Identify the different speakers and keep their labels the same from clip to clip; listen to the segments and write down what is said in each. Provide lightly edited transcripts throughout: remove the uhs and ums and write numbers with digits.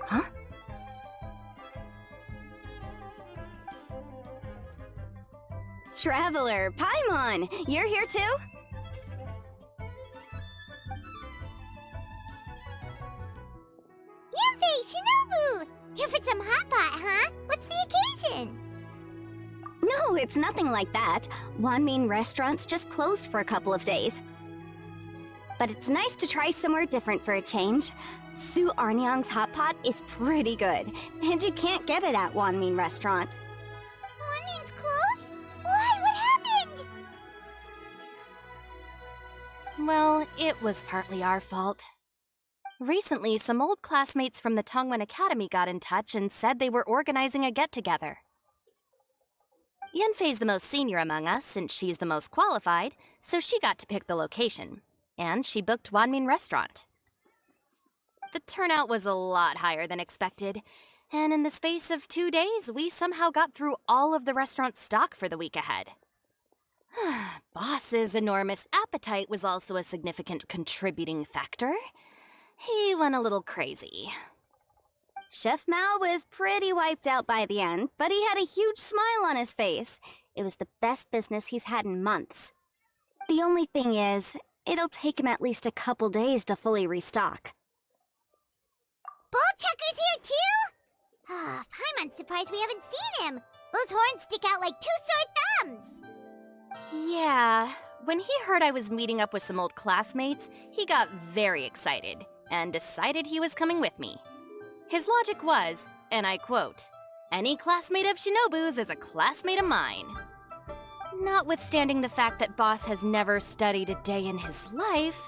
Speaker 1: Huh? Traveler, Paimon! You're here too?
Speaker 2: Yuffie, Shinobu! Here for some hot pot, huh? What's the occasion?
Speaker 1: No, it's nothing like that. Wanmin restaurant's just closed for a couple of days. But it's nice to try somewhere different for a change. Su Arnyang's hot pot is pretty good, and you can't get it at Wanmin restaurant.
Speaker 2: Wanmin's closed? Why? What happened?
Speaker 3: Well, it was partly our fault. Recently, some old classmates from the Tongwen Academy got in touch and said they were organizing a get-together. Yanfei's the most senior among us, since she's the most qualified, so she got to pick the location. And she booked Wanmin Restaurant. The turnout was a lot higher than expected, and in the space of 2 days, we somehow got through all of the restaurant's stock for the week ahead. Boss's enormous appetite was also a significant contributing factor. He went a little crazy.
Speaker 1: Chef Mao was pretty wiped out by the end, but he had a huge smile on his face. It was the best business he's had in months. The only thing is, it'll take him at least a couple days to fully restock.
Speaker 2: Bullchucker's here too? Paimon's surprised we haven't seen him. Those horns stick out like 2 sore thumbs.
Speaker 3: Yeah, when he heard I was meeting up with some old classmates, he got very excited and decided he was coming with me. His logic was, and I quote, "Any classmate of Shinobu's is a classmate of mine." Notwithstanding the fact that Boss has never studied a day in his life,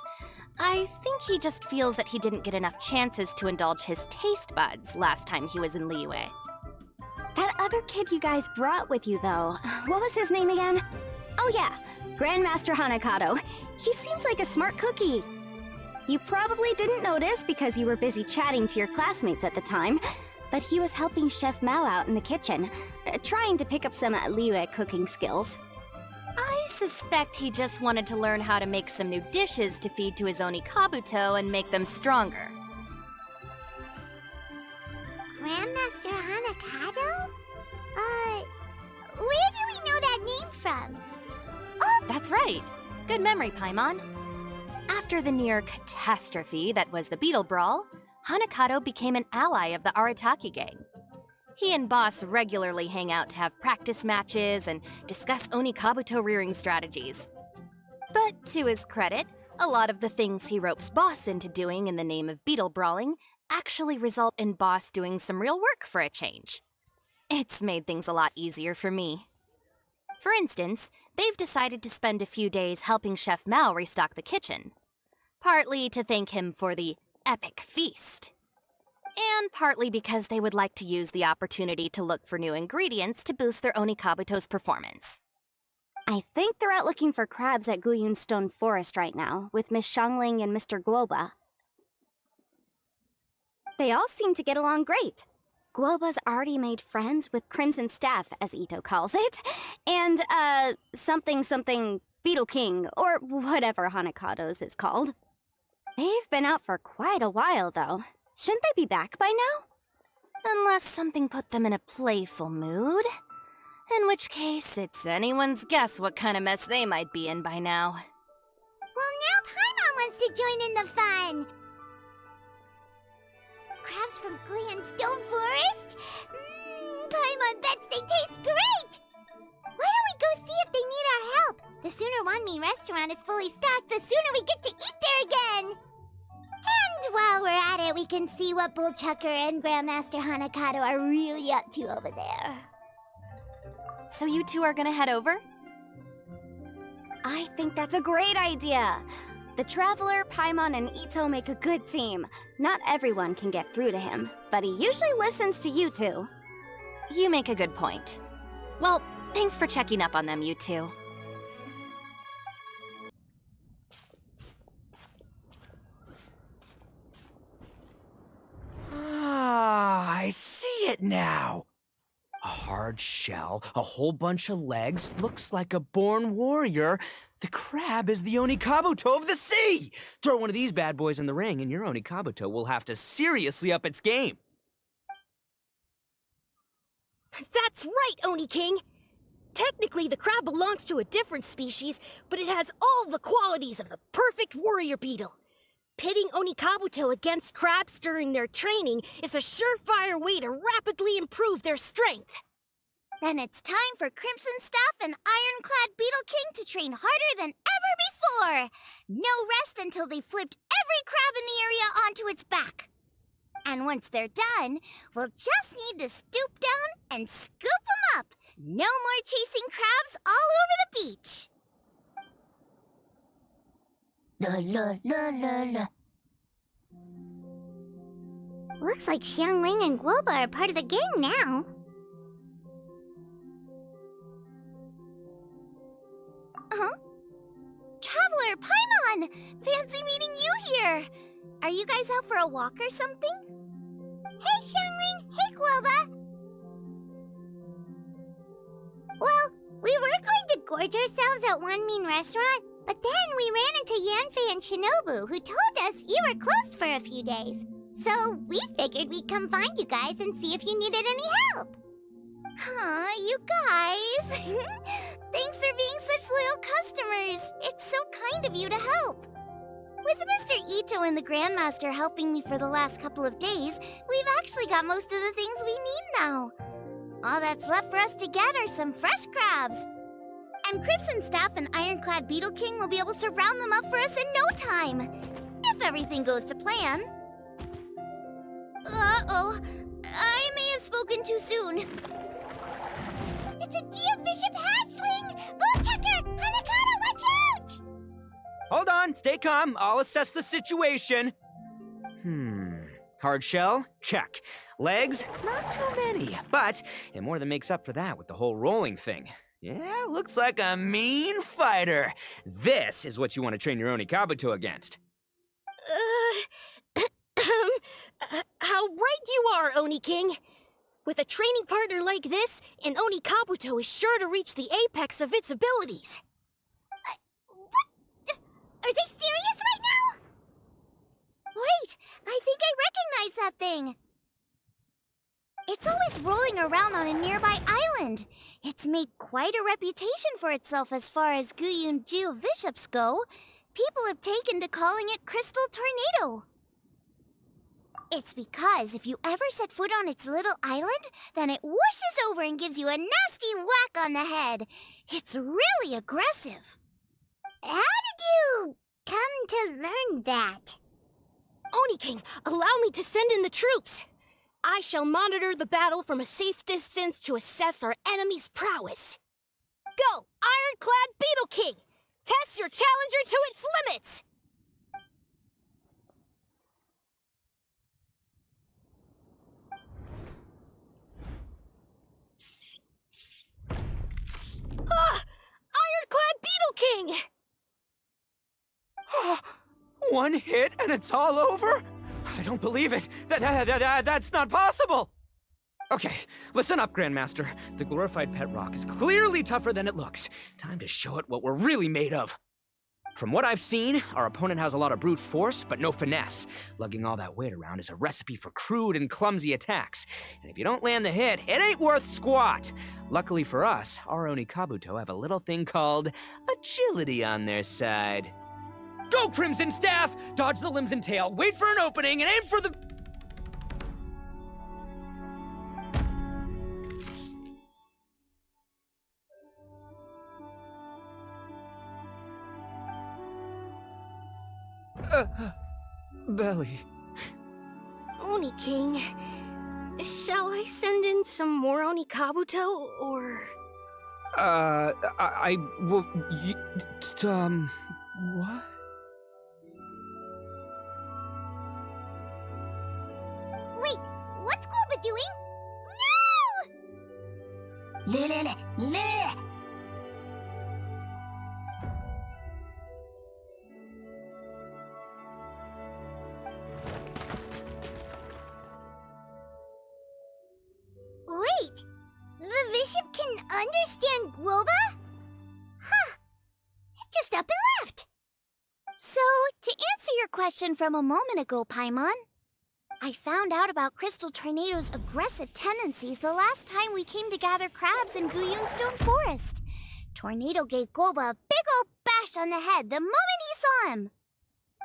Speaker 3: I think he just feels that he didn't get enough chances to indulge his taste buds last time he was in Liyue.
Speaker 1: That other kid you guys brought with you, though, what was his name again? Oh yeah, Grandmaster Hanakado. He seems like a smart cookie. You probably didn't notice because you were busy chatting to your classmates at the time, but he was helping Chef Mao out in the kitchen, trying to pick up some Liyue cooking skills.
Speaker 3: I suspect he just wanted to learn how to make some new dishes to feed to his Onikabuto and make them stronger.
Speaker 2: Grandmaster Hanakado? Where do we know that name from? Oh!
Speaker 3: That's right. Good memory, Paimon. After the near catastrophe that was the Beetle Brawl, Hanakado became an ally of the Arataki gang. He and Boss regularly hang out to have practice matches and discuss Onikabuto rearing strategies. But to his credit, a lot of the things he ropes Boss into doing in the name of beetle brawling actually result in Boss doing some real work for a change. It's made things a lot easier for me. For instance, they've decided to spend a few days helping Chef Mao restock the kitchen. Partly to thank him for the epic feast. And partly because they would like to use the opportunity to look for new ingredients to boost their Onikabuto's performance.
Speaker 1: I think they're out looking for crabs at Guyun Stone Forest right now, with Miss Shangling and Mr. Guoba. They all seem to get along great. Guoba's already made friends with Crimson Staff, as Ito calls it, and, something Beetle King, or whatever Hanakado's is called. They've been out for quite a while, though. Shouldn't they be back by now?
Speaker 3: Unless something put them in a playful mood. In which case, it's anyone's guess what kind of mess they might be in by now.
Speaker 2: Well, now Paimon wants to join in the fun! Crabs from Guyun Stone Forest? Paimon bets they taste great! Why don't we go see if they need our help? The sooner Wanmin Restaurant is fully stocked, the sooner we get to eat there again! And while we're at it, we can see what Bullchucker and Grandmaster Hanakado are really up to over there.
Speaker 3: So you two are gonna head over?
Speaker 1: I think that's a great idea. The Traveler, Paimon, and Ito make a good team. Not everyone can get through to him, but he usually listens to you two.
Speaker 3: You make a good point. Well, thanks for checking up on them, you two.
Speaker 4: Ah, I see it now. A hard shell, a whole bunch of legs, looks like a born warrior. The crab is the Onikabuto of the sea! Throw one of these bad boys in the ring and your Onikabuto will have to seriously up its game.
Speaker 5: That's right, Oni King! Technically, the crab belongs to a different species, but it has all the qualities of the perfect warrior beetle. Pitting Onikabuto against crabs during their training is a surefire way to rapidly improve their strength.
Speaker 2: Then it's time for Crimson Staff and Ironclad Beetle King to train harder than ever before! No rest until they've flipped every crab in the area onto its back. And once they're done, we'll just need to stoop down and scoop them up. No more chasing crabs all over the beach. La la la la la. Looks like Xiangling and Guoba are part of the gang now. Huh? Traveler, Paimon! Fancy meeting you here! Are you guys out for a walk or something? Hey, Xiangling! Hey, Guoba! Well, we were going to gorge ourselves at one mean restaurant, but then we ran into Yanfei and Shinobu, who told us you were closed for a few days. So we figured we'd come find you guys and see if you needed any help. Aw, you guys! Thanks for being such loyal customers! It's so kind of you to help! With Mr. Ito and the Grandmaster helping me for the last couple of days, we've actually got most of the things we need now. All that's left for us to get are some fresh crabs. And Crimson Staff and Ironclad Beetle King will be able to round them up for us in no time. If everything goes to plan. Uh-oh. I may have spoken too soon. It's a Geobishop hatchling! Bullchucker! Hanakata, watch out!
Speaker 4: Hold on, stay calm. I'll assess the situation. Hard shell? Check. Legs? Not too many, but it more than makes up for that with the whole rolling thing. Yeah, looks like a mean fighter. This is what you want to train your Onikabuto against.
Speaker 5: How right you are, Oni King! With a training partner like this, an Onikabuto is sure to reach the apex of its abilities.
Speaker 2: What? Are they serious right now? Wait, I think I recognize that thing. It's always rolling around on a nearby island. It's made quite a reputation for itself as far as Guyun Geobishops go. People have taken to calling it Crystal Tornado. It's because if you ever set foot on its little island, then it whooshes over and gives you a nasty whack on the head. It's really aggressive. How did you come to learn that?
Speaker 5: Oni King, allow me to send in the troops. I shall monitor the battle from a safe distance to assess our enemy's prowess. Go, Ironclad Beetle King! Test your challenger to its limits! Ah! Ironclad Beetle King!
Speaker 4: One hit and it's all over? I don't believe it. That's not possible. Okay, listen up, Grandmaster. The glorified pet rock is clearly tougher than it looks. Time to show it what we're really made of. From what I've seen, our opponent has a lot of brute force, but no finesse. Lugging all that weight around is a recipe for crude and clumsy attacks. And if you don't land the hit, it ain't worth squat. Luckily for us, our Onikabuto have a little thing called agility on their side. Go, Crimson Staff! Dodge the limbs and tail, wait for an opening, and aim for the... belly.
Speaker 5: Oni King, shall I send in some more Onikabuto, or...
Speaker 4: What?
Speaker 2: Wait, what's Guoba doing? No! Wait, the bishop can understand Guoba? Huh, it just up and left. So, to answer your question from a moment ago, Paimon, I found out about Crystal Tornado's aggressive tendencies the last time we came to gather crabs in Stone Forest. Tornado gave Golba a big old bash on the head the moment he saw him.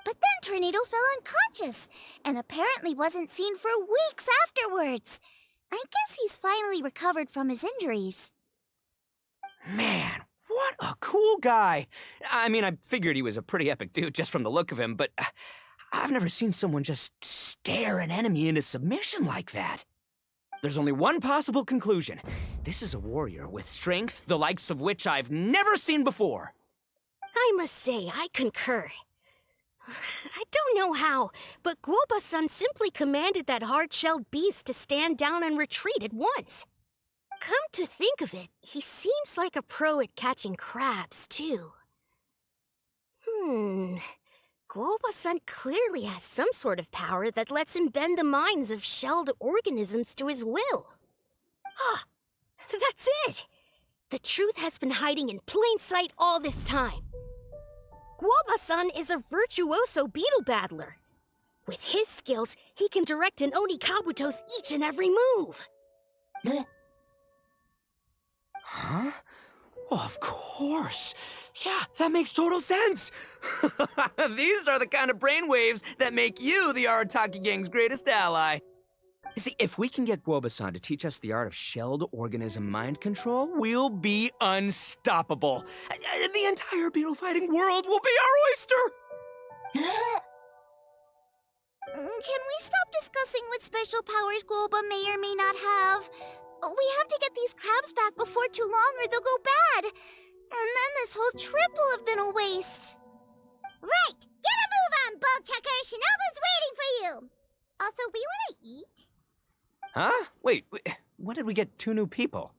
Speaker 2: But then Tornado fell unconscious and apparently wasn't seen for weeks afterwards. I guess he's finally recovered from his injuries.
Speaker 4: Man, what a cool guy. I mean, I figured he was a pretty epic dude just from the look of him, but I've never seen someone just stare an enemy into submission like that. There's only one possible conclusion. This is a warrior with strength the likes of which I've never seen before.
Speaker 5: I must say, I concur. I don't know how, but Guoba-san simply commanded that hard-shelled beast to stand down and retreat at once. Come to think of it, he seems like a pro at catching crabs, too. Guoba-san clearly has some sort of power that lets him bend the minds of shelled organisms to his will. Ah, that's it! The truth has been hiding in plain sight all this time. Guoba-san is a virtuoso beetle battler. With his skills, he can direct an Oni Kabuto's each and every move.
Speaker 4: Huh? Oh, of course. Yeah, that makes total sense. These are the kind of brainwaves that make you the Arataki gang's greatest ally. You see, if we can get Guoba-san to teach us the art of shelled organism mind control, we'll be unstoppable. The entire beetle fighting world will be our oyster.
Speaker 2: Can we stop discussing what special powers Guoba may or may not have? We have to get these crabs back before too long or they'll go bad. And then this whole trip will have been a waste. Right! Get a move on, Bullchucker! Shinobu's waiting for you! Also, we want to eat?
Speaker 4: Huh? Wait, when did we get 2 new people?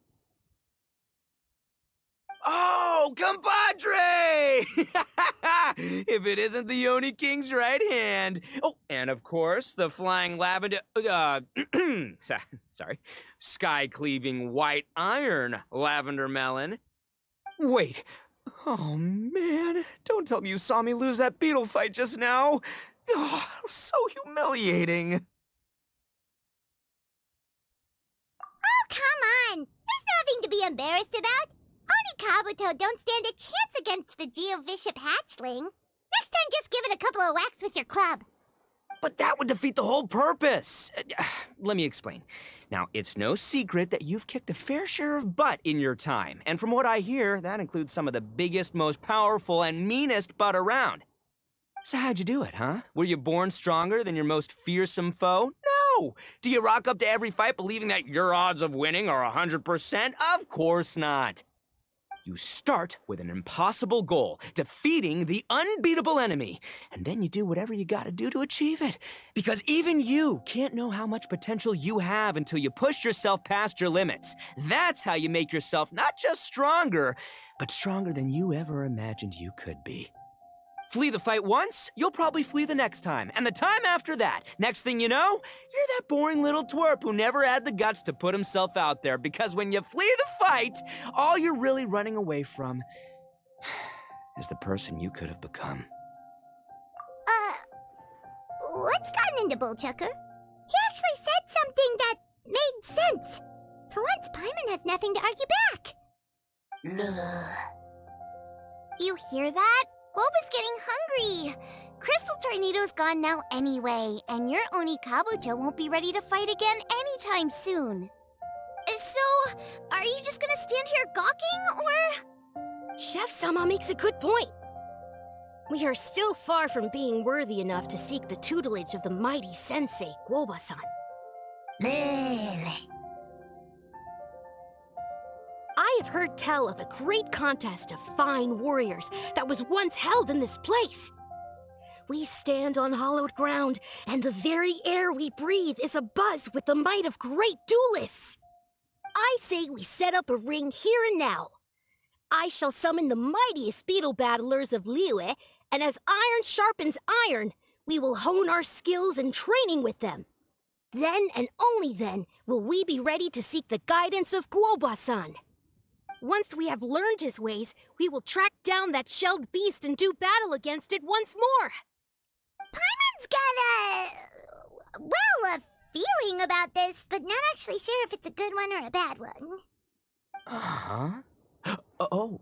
Speaker 4: Oh, compadre! If it isn't the Oni King's right hand. Oh, and of course, the flying lavender, sorry, sky-cleaving white iron lavender melon. Wait, oh man, don't tell me you saw me lose that beetle fight just now. Oh, so humiliating.
Speaker 2: Oh, come on! There's nothing to be embarrassed about. Oni Kabuto don't stand a chance against the Geovishap hatchling. Next time, just give it a couple of whacks with your club.
Speaker 4: But that would defeat the whole purpose. Let me explain. Now, it's no secret that you've kicked a fair share of butt in your time. And from what I hear, that includes some of the biggest, most powerful, and meanest butt around. So how'd you do it, huh? Were you born stronger than your most fearsome foe? No! Do you rock up to every fight believing that your odds of winning are 100%? Of course not. You start with an impossible goal, defeating the unbeatable enemy, and then you do whatever you gotta do to achieve it. Because even you can't know how much potential you have until you push yourself past your limits. That's how you make yourself not just stronger, but stronger than you ever imagined you could be. Flee the fight once, you'll probably flee the next time, and the time after that. Next thing you know, you're that boring little twerp who never had the guts to put himself out there, because when you flee the fight, all you're really running away from is the person you could have become.
Speaker 2: What's gotten into Bullchucker? He actually said something that made sense. For once, Paimon has nothing to argue back. You hear that? Boba's getting hungry. Crystal Tornado's gone now anyway, and your Oni Kabuto won't be ready to fight again anytime soon. So, are you just gonna stand here gawking, or...?
Speaker 5: Chef-sama makes a good point. We are still far from being worthy enough to seek the tutelage of the mighty sensei, Guoba-san. I have heard tell of a great contest of fine warriors that was once held in this place. We stand on hallowed ground, and the very air we breathe is abuzz with the might of great duelists. I say we set up a ring here and now. I shall summon the mightiest beetle battlers of Liyue, and as iron sharpens iron, we will hone our skills and training with them. Then and only then will we be ready to seek the guidance of Guoba-san. Once we have learned his ways, we will track down that shelled beast and do battle against it once more.
Speaker 2: Paimon's got a... well, feeling about this, but not actually sure if it's a good one or a bad one.
Speaker 4: Uh-huh. Oh,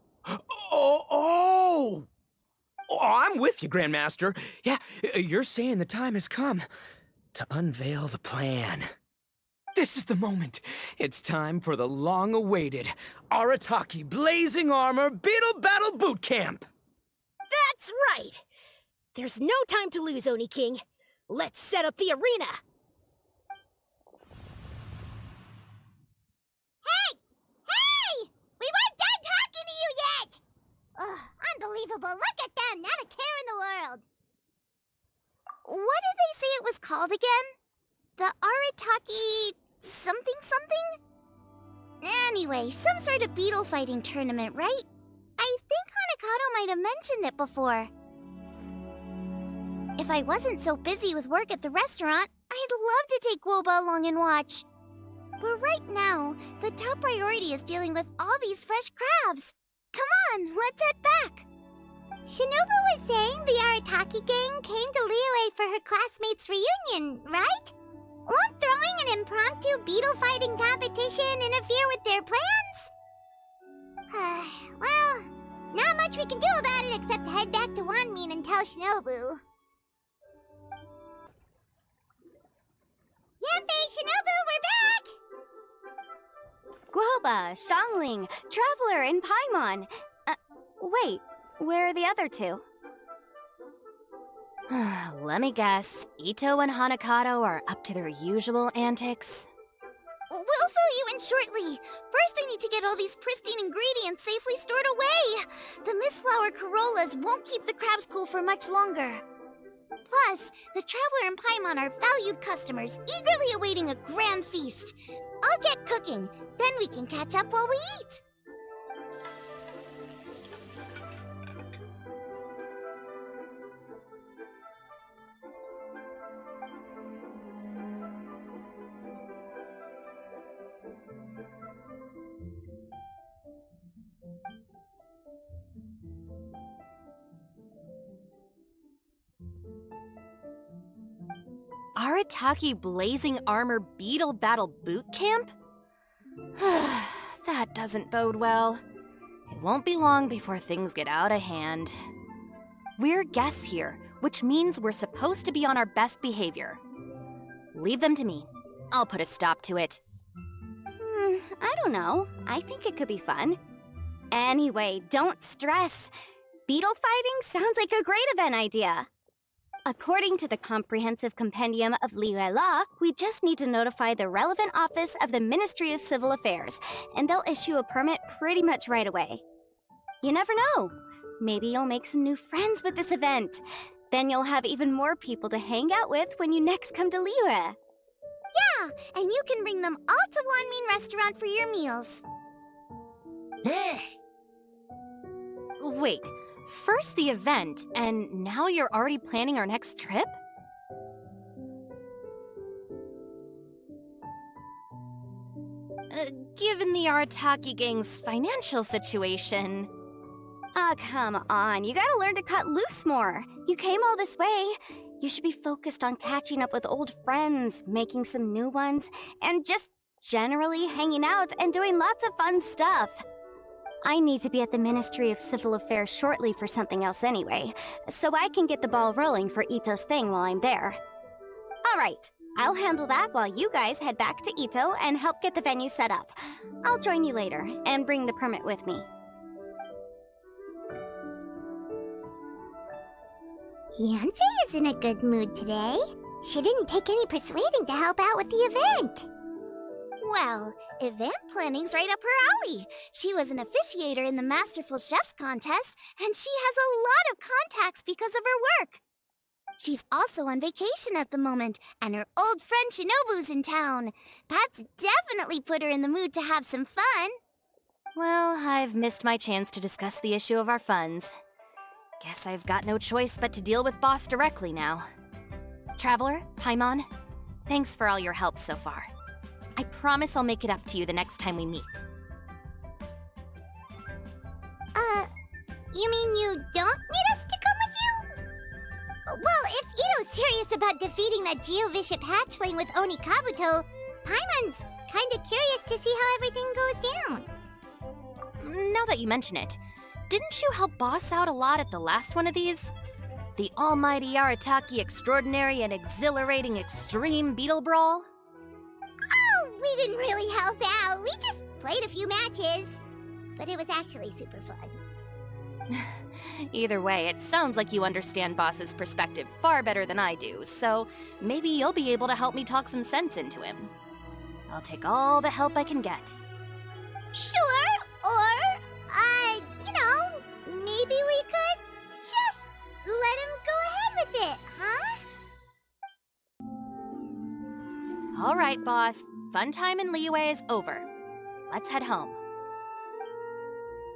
Speaker 4: I'm with you, Grandmaster. Yeah, you're saying the time has come to unveil the plan. This is the moment. It's time for the long-awaited Arataki Blazing Armor Beetle Battle Boot Camp.
Speaker 5: That's right! There's no time to lose, Oni King. Let's set up the arena!
Speaker 2: Hey! We weren't done talking to you yet! Ugh, unbelievable. Look at them. Not a care in the world.
Speaker 1: What did they say it was called again? The Arataki something something? Anyway, some sort of beetle fighting tournament, right? I think Hanakato might have mentioned it before. If I wasn't so busy with work at the restaurant, I'd love to take Woba along and watch. But right now, the top priority is dealing with all these fresh crabs. Come on, let's head back.
Speaker 2: Shinobu was saying the Arataki gang came to Liyue for her classmates' reunion, right? Won't throwing an impromptu beetle fighting competition interfere with their plans? Well, not much we can do about it except head back to Wanmin and tell Shinobu. Yanbei, Shinobu, we're back!
Speaker 1: Guoba, Xiangling, Traveler, and Paimon. Wait, where are the other two?
Speaker 3: Let me guess. Ito and Hanakato are up to their usual antics.
Speaker 1: We'll fill you in shortly. First, I need to get all these pristine ingredients safely stored away. The mistflower corollas won't keep the crabs cool for much longer. Plus, the Traveler and Paimon are valued customers, eagerly awaiting a grand feast. I'll get cooking, then we can catch up while we eat.
Speaker 3: Arataki Blazing Armor Beetle Battle Boot Camp? That doesn't bode well. It won't be long before things get out of hand. We're guests here, which means we're supposed to be on our best behavior. Leave them to me. I'll put a stop to it.
Speaker 1: I don't know. I think it could be fun. Anyway, don't stress. Beetle fighting sounds like a great event idea. According to the Comprehensive Compendium of Liyue Law, we just need to notify the relevant office of the Ministry of Civil Affairs, and they'll issue a permit pretty much right away. You never know. Maybe you'll make some new friends with this event. Then you'll have even more people to hang out with when you next come to Liyue. Yeah, and you can bring them all to Wanmin Restaurant for your meals.
Speaker 3: Wait, first the event, and now you're already planning our next trip? Given the Arataki gang's financial situation...
Speaker 1: Ah, come on. You gotta learn to cut loose more. You came all this way. You should be focused on catching up with old friends, making some new ones, and just generally hanging out and doing lots of fun stuff. I need to be at the Ministry of Civil Affairs shortly for something else anyway, so I can get the ball rolling for Ito's thing while I'm there. Alright, I'll handle that while you guys head back to Ito and help get the venue set up. I'll join you later and bring the permit with me.
Speaker 2: Yanfei is in a good mood today. She didn't take any persuading to help out with the event.
Speaker 1: Well, event planning's right up her alley. She was an officiator in the Masterful Chefs contest, and she has a lot of contacts because of her work. She's also on vacation at the moment, and her old friend Shinobu's in town. That's definitely put her in the mood to have some fun.
Speaker 3: Well, I've missed my chance to discuss the issue of our funds. Guess I've got no choice but to deal with Boss directly now. Traveler, Paimon, thanks for all your help so far. I promise I'll make it up to you the next time we meet.
Speaker 2: You mean you don't need us to come with you? Well, if Ito serious about defeating that Geovishap hatchling with Oni Kabuto, Paimon's kinda curious to see how everything goes down.
Speaker 3: Now that you mention it, didn't you help Boss out a lot at the last one of these? The almighty Arataki extraordinary and exhilarating extreme beetle brawl?
Speaker 2: Oh, we didn't really help out. We just played a few matches. But it was actually super fun.
Speaker 3: Either way, it sounds like you understand Boss's perspective far better than I do, so maybe you'll be able to help me talk some sense into him. I'll take all the help I can get.
Speaker 2: Sure, or, maybe we could just let him go ahead with it, huh?
Speaker 3: All right, Boss. Fun time in Liyue is over. Let's head home.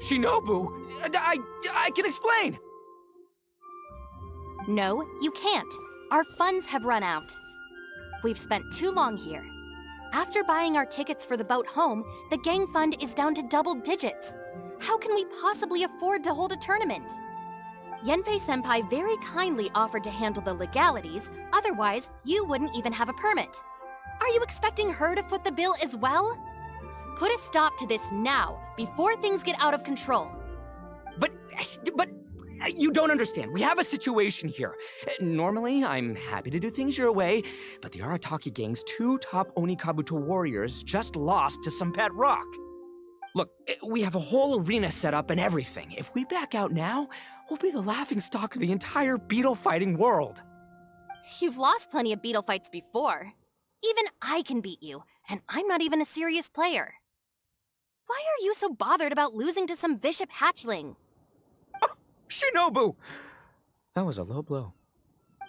Speaker 4: Shinobu, I can explain.
Speaker 3: No, you can't. Our funds have run out. We've spent too long here. After buying our tickets for the boat home, the gang fund is down to double digits. How can we possibly afford to hold a tournament? Yenfei-senpai very kindly offered to handle the legalities, otherwise you wouldn't even have a permit. Are you expecting her to foot the bill as well? Put a stop to this now, before things get out of control.
Speaker 4: But you don't understand. We have a situation here. Normally, I'm happy to do things your way, but the Arataki gang's 2 top Oni Kabuto warriors just lost to some pet rock. Look, we have a whole arena set up and everything. If we back out now, we'll be the laughingstock of the entire beetle fighting world.
Speaker 3: You've lost plenty of beetle fights before. Even I can beat you, and I'm not even a serious player. Why are you so bothered about losing to some Bishop hatchling?
Speaker 4: Oh, Shinobu! That was a low blow.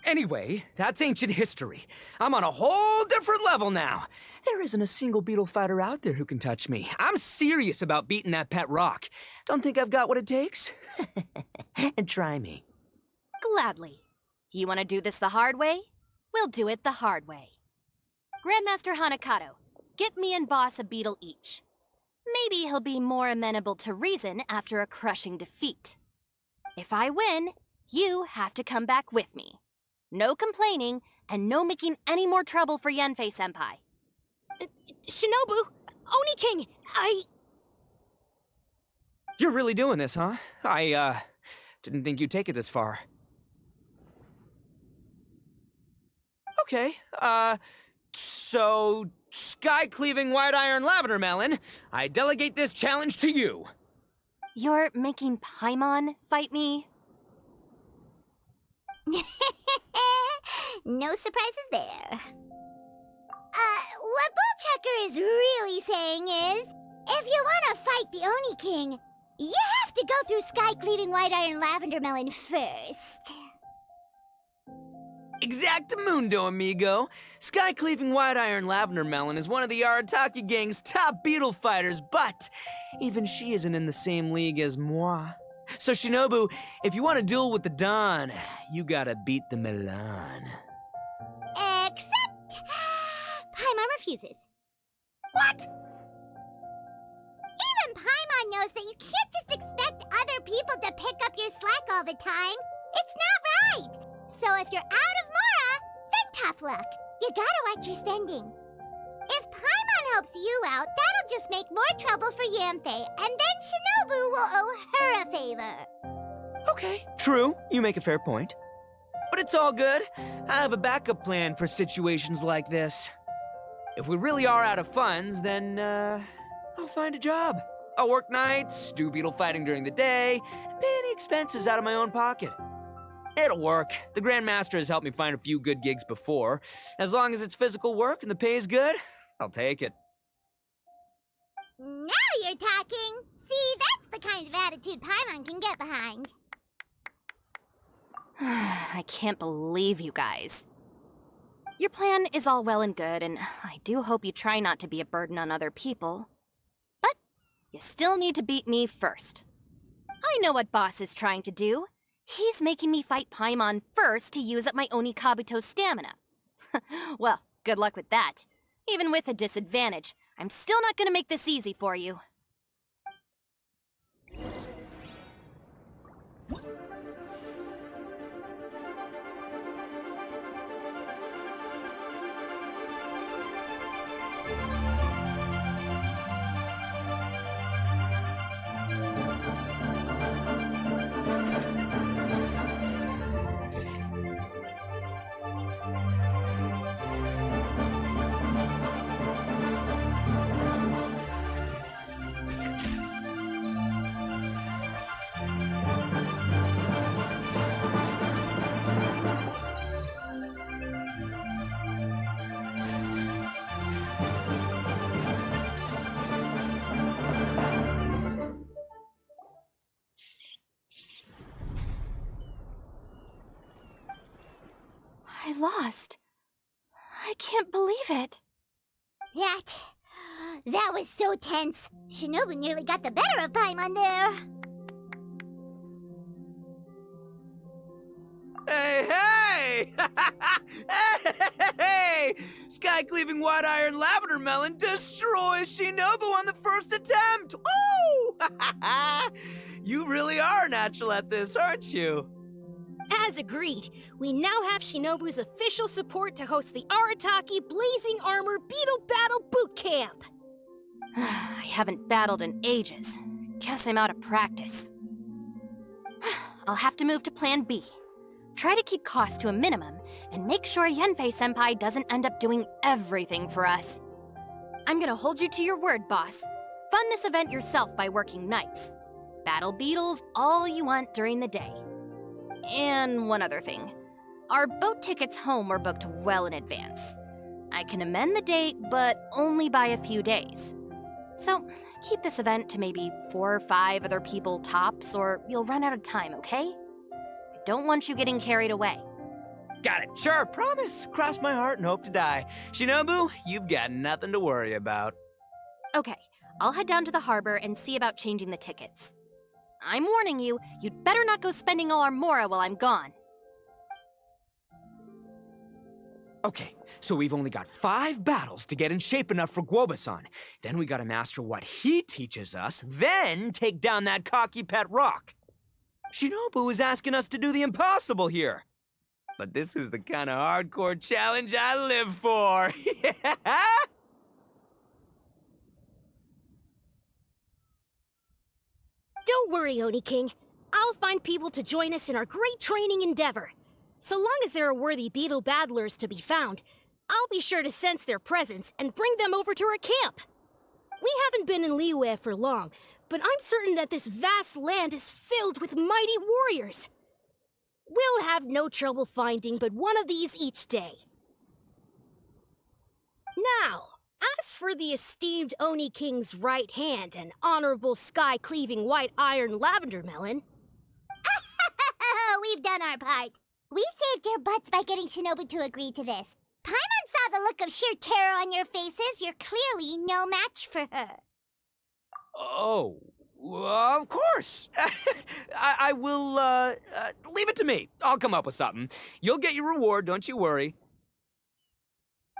Speaker 4: Anyway, that's ancient history. I'm on a whole different level now. There isn't a single beetle fighter out there who can touch me. I'm serious about beating that pet rock. Don't think I've got what it takes? And try me.
Speaker 3: Gladly. You want to do this the hard way? We'll do it the hard way. Grandmaster Hanakato, get me and Boss a beetle each. Maybe he'll be more amenable to reason after a crushing defeat. If I win, you have to come back with me. No complaining, and no making any more trouble for Yenfei-senpai.
Speaker 5: Shinobu! Oni King!
Speaker 4: You're really doing this, huh? I didn't think you'd take it this far. Okay, so sky-cleaving white iron lavender melon, I delegate this challenge to you.
Speaker 3: You're making Paimon fight me?
Speaker 2: No surprises there. What Bullchucker is really saying is, if you want to fight the Oni King, you have to go through sky-cleaving white iron lavender melon first.
Speaker 4: Exactamundo, amigo. Sky-cleaving white iron lavender melon is one of the Arataki gang's top beetle fighters, but even she isn't in the same league as moi. So Shinobu, if you want to duel with the Don, you gotta beat the Milan.
Speaker 2: Except... Paimon refuses.
Speaker 4: What?
Speaker 2: Even Paimon knows that you can't just expect other people to pick up your slack all the time. It's not right. So if you're out of Mora, then tough luck. You gotta watch your spending. If Paimon helps you out, that'll just make more trouble for Yanthe, and then Shinobu will owe her a favor.
Speaker 4: Okay, true. You make a fair point. But it's all good. I have a backup plan for situations like this. If we really are out of funds, then, I'll find a job. I'll work nights, do beetle fighting during the day, and pay any expenses out of my own pocket. It'll work. The Grandmaster has helped me find a few good gigs before. As long as it's physical work and the pay is good, I'll take it.
Speaker 2: Now you're talking. See, that's the kind of attitude Paimon can get behind.
Speaker 3: I can't believe you guys. Your plan is all well and good, and I do hope you try not to be a burden on other people. But you still need to beat me first. I know what Boss is trying to do. He's making me fight Paimon first to use up my Oni Kabuto's stamina. Well, good luck with that. Even with a disadvantage, I'm still not gonna make this easy for you. I can't believe it.
Speaker 2: That was so tense. Shinobu nearly got the better of Paimon there.
Speaker 4: Hey, hey! Hey! Sky-cleaving white iron lavender melon destroys Shinobu on the first attempt! Woo! You really are natural at this, aren't you?
Speaker 5: As agreed, we now have Shinobu's official support to host the Arataki Blazing Armor Beetle Battle Boot Camp.
Speaker 3: I haven't battled in ages. Guess I'm out of practice. I'll have to move to Plan B. Try to keep costs to a minimum, and make sure Yenfei-senpai doesn't end up doing everything for us. I'm gonna hold you to your word, boss. Fund this event yourself by working nights. Battle beetles all you want during the day. And one other thing. Our boat tickets home were booked well in advance. I can amend the date, but only by a few days. So, keep this event to maybe 4 or 5 other people tops, or you'll run out of time, okay? I don't want you getting carried away.
Speaker 4: Got it, sure, promise. Cross my heart and hope to die. Shinobu, you've got nothing to worry about.
Speaker 3: Okay, I'll head down to the harbor and see about changing the tickets. I'm warning you, you'd better not go spending all our mora while I'm gone.
Speaker 4: Okay, so we've only got 5 battles to get in shape enough for Guoba-san. Then we gotta master what he teaches us, then take down that cocky pet rock. Shinobu is asking us to do the impossible here. But this is the kind of hardcore challenge I live for. Yeah!
Speaker 5: Don't worry, Oni King. I'll find people to join us in our great training endeavor. So long as there are worthy beetle battlers to be found, I'll be sure to sense their presence and bring them over to our camp. We haven't been in Liyue for long, but I'm certain that this vast land is filled with mighty warriors. We'll have no trouble finding but one of these each day. Now, as for the esteemed Oni King's right hand and honorable sky-cleaving white iron lavender melon...
Speaker 2: We've done our part. We saved your butts by getting Shinobu to agree to this. Paimon saw the look of sheer terror on your faces. You're clearly no match for her.
Speaker 4: Oh, of course. I will, leave it to me. I'll come up with something. You'll get your reward, don't you worry.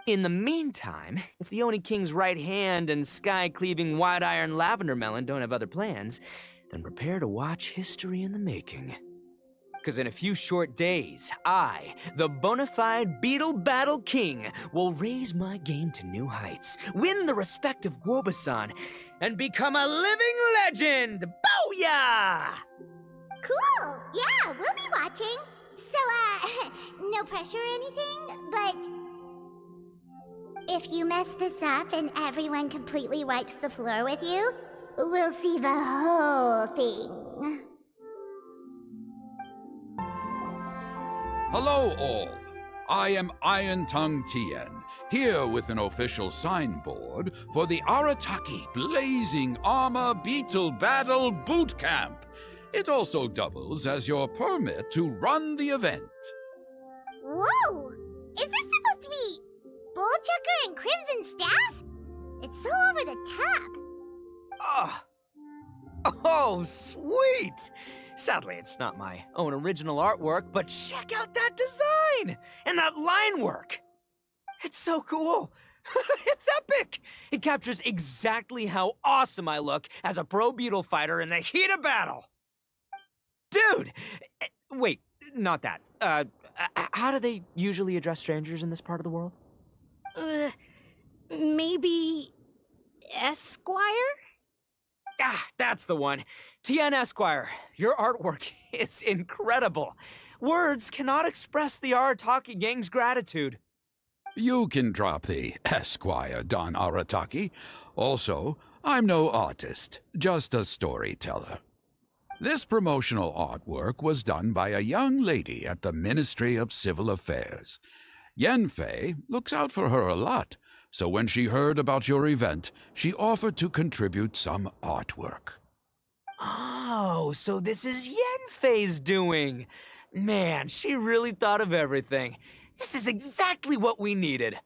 Speaker 4: In the meantime, if the Oni King's right hand and sky-cleaving white iron lavender melon don't have other plans, then prepare to watch history in the making. Because in a few short days, I, the bona fide Beetle Battle King, will raise my game to new heights, win the respect of Guoba-san, and become a living legend! Booyah!
Speaker 2: Cool. Yeah, we'll be watching. So, no pressure or anything, but... if you mess this up and everyone completely wipes the floor with you, we'll see the whole thing.
Speaker 6: Hello all, I am Iron Tongue Tien, here with an official signboard for the Arataki Blazing Armor Beetle Battle Boot Camp. It also doubles as your permit to run the event.
Speaker 2: Whoa! Is this supposed to be Bullchucker and Crimson Staff? It's so over the top.
Speaker 4: Oh, sweet! Sadly, it's not my own original artwork, but check out that design! And that line work! It's so cool! It's epic! It captures exactly how awesome I look as a pro beetle fighter in the heat of battle! Dude! Wait, not that. How do they usually address strangers in this part of the world?
Speaker 5: Maybe... Esquire?
Speaker 4: Ah, that's the one. Tien Esquire, your artwork is incredible. Words cannot express the Arataki gang's gratitude.
Speaker 6: You can drop the Esquire, Don Arataki. Also, I'm no artist, just a storyteller. This promotional artwork was done by a young lady at the Ministry of Civil Affairs. Yenfei looks out for her a lot, so when she heard about your event, she offered to contribute some artwork.
Speaker 4: Oh, so this is Yenfei's doing. Man, she really thought of everything. This is exactly what we needed.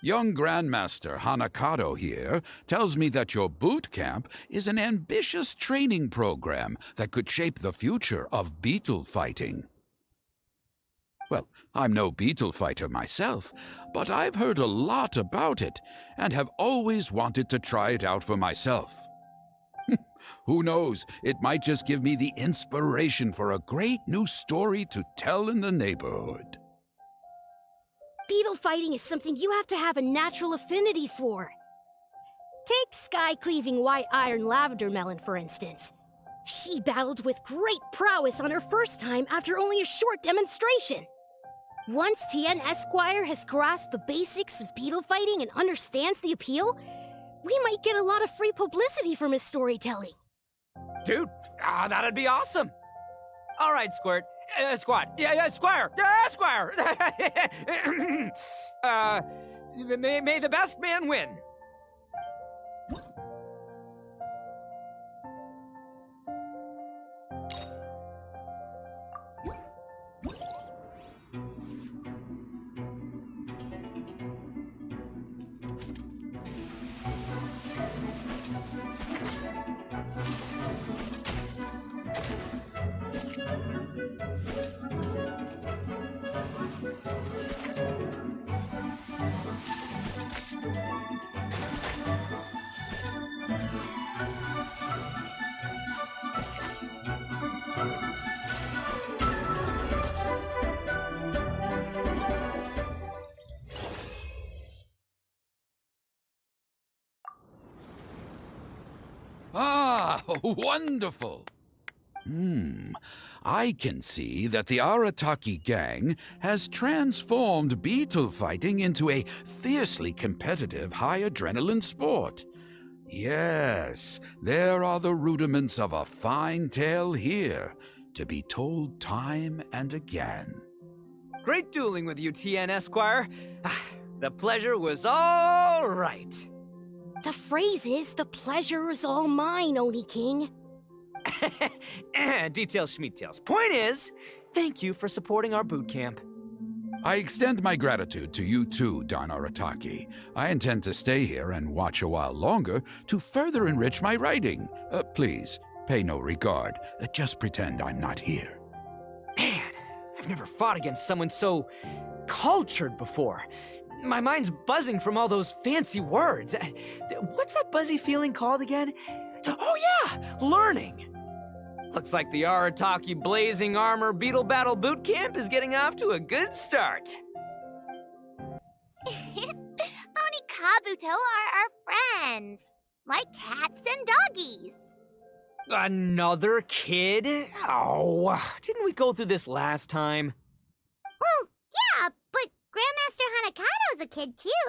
Speaker 6: Young Grandmaster Hanakado here tells me that your boot camp is an ambitious training program that could shape the future of beetle fighting. Well, I'm no beetle fighter myself, but I've heard a lot about it and have always wanted to try it out for myself. Who knows, it might just give me the inspiration for a great new story to tell in the neighborhood.
Speaker 5: Beetle fighting is something you have to have a natural affinity for. Take sky-cleaving white iron lavender melon, for instance. She battled with great prowess on her first time after only a short demonstration. Once Tien Esquire has grasped the basics of beetle fighting and understands the appeal, we might get a lot of free publicity from his storytelling.
Speaker 4: Dude, that'd be awesome. All right, Squirt. Squad. Yeah, Squire. Yeah, Squire. May the best man win.
Speaker 6: Ah, wonderful! I can see that the Arataki gang has transformed beetle fighting into a fiercely competitive high-adrenaline sport. Yes, there are the rudiments of a fine tale here, to be told time and again.
Speaker 4: Great dueling with you, Tien Esquire. The pleasure was all right.
Speaker 5: The phrase is, the pleasure is all mine, Oni King.
Speaker 4: Details, schmeetails. Point is, thank you for supporting our boot camp.
Speaker 6: I extend my gratitude to you too, Don Arataki. I intend to stay here and watch a while longer to further enrich my writing. Please, pay no regard. Just pretend I'm not here.
Speaker 4: Man, I've never fought against someone so cultured before. My mind's buzzing from all those fancy words. What's that buzzy feeling called again? Oh yeah, learning. Looks like the Arataki Blazing Armor Beetle Battle Boot Camp is getting off to a good start.
Speaker 2: Oni Kabuto are our friends, like cats and doggies.
Speaker 4: Another kid? Oh, didn't we go through this last time?
Speaker 2: Well, yeah, but Grandmaster Hanakado's a kid too.